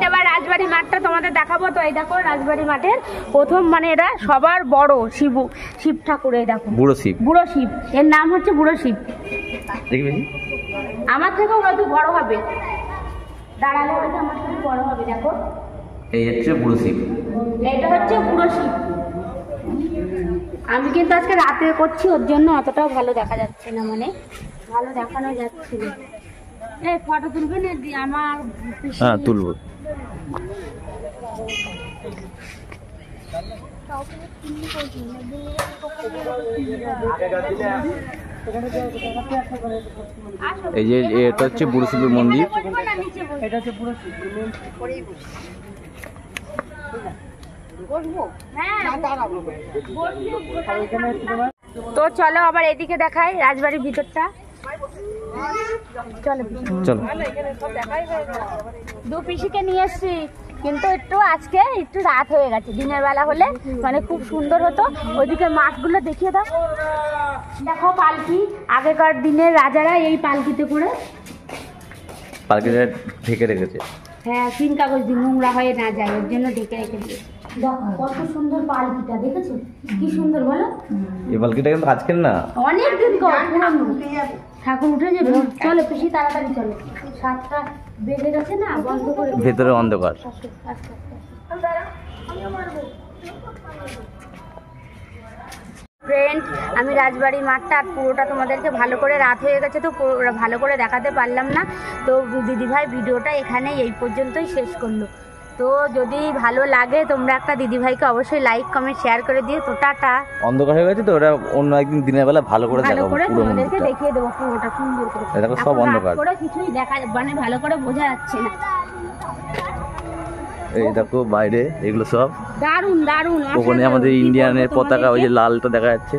এবার রাজবাড়ি মাঠটা তোমাদের দেখাবো। তো এই দেখো রাজবাড়ি মাঠের প্রথম মানে এটা সবার বড় শিব ঠাকুর। এই দেখো বুড়ো শিব, এর নাম হচ্ছে বুড়ো শিব। আমার থেকেও হয়তো বড় হবে, দাঁড়ালে হয়তো আমার থেকে বড় হবে। দেখো এই হচ্ছে বুড়ো শিব, এটা হচ্ছে বুড়ো শিব। আমি কিন্তু আজকে রাতে করছি, ওর জন্য অতটাও ভালো দেখা যাচ্ছে না, মানে ভালো দেখানো যাচ্ছে না। এই ফটো তুলবে না আমার? হ্যাঁ তুলবো। এই যে এটা হচ্ছে বুড়ো শিবের মন্দির। তো চলো আবার এদিকে দেখাই রাজবাড়ির ভিতরটা। চলো চলো। দু পিসিকে নিয়ে এসছি, কিন্তু আজকে একটু রাত হয়ে গেছে। দিনের বেলা হলে মানে খুব সুন্দর হতো। ওইদিকে মাঠগুলো দেখিয়ে দাও। দেখো পালকি, আগেকার দিনের রাজারা এই পালকিতে করে ঢেকে রেখেছে। হ্যাঁ, তিন কাগজ দিয়ে নোংরা হয়ে না যায়, ওর জন্য ঢেকে রেখে দিয়েছে। দেখো কত সুন্দর পালকিটা, দেখেছো কি সুন্দর বলো? এই পালকিটা কিন্তু আজকের না, অনেকদিন পুরনো। ঠাকুর উঠে যাবে। চলো পিসি তাড়াতাড়ি চলো, 7টা বেজে গেছে না, বন্ধ করে ভেতরে অন্ধকার। ফ্রেন্ড, আমি রাজবাড়ি মাঠটা আর পুরোটা তোমাদেরকে ভালো করে, রাত হয়ে গেছে তো ভালো করে দেখাতে পারলাম না। তো দিদিভাই ভিডিওটা এখানেই এই পর্যন্তই শেষ করলো। তো যদি ভালো লাগে তোমরা একটা দিদিভাইকে অবশ্যই লাইক কমেন্ট শেয়ার করে দিও। তো টাটা। অন্ধকার হয়ে গেছে তো ওটা অন্য একদিন দিনের বেলা ভালো করে তোমাদেরকে দেখিয়ে দেবো পুরোটা সুন্দর করে। দেখো সব অন্ধকার করে কিছুই দেখা মানে ভালো করে বোঝা যাচ্ছে না। এই দেখো বাইরে এগুলো সব দারুণ দারুণ। ওখানে আমাদের ইন্ডিয়ানের পতাকা, ওই যে লালটা দেখা যাচ্ছে।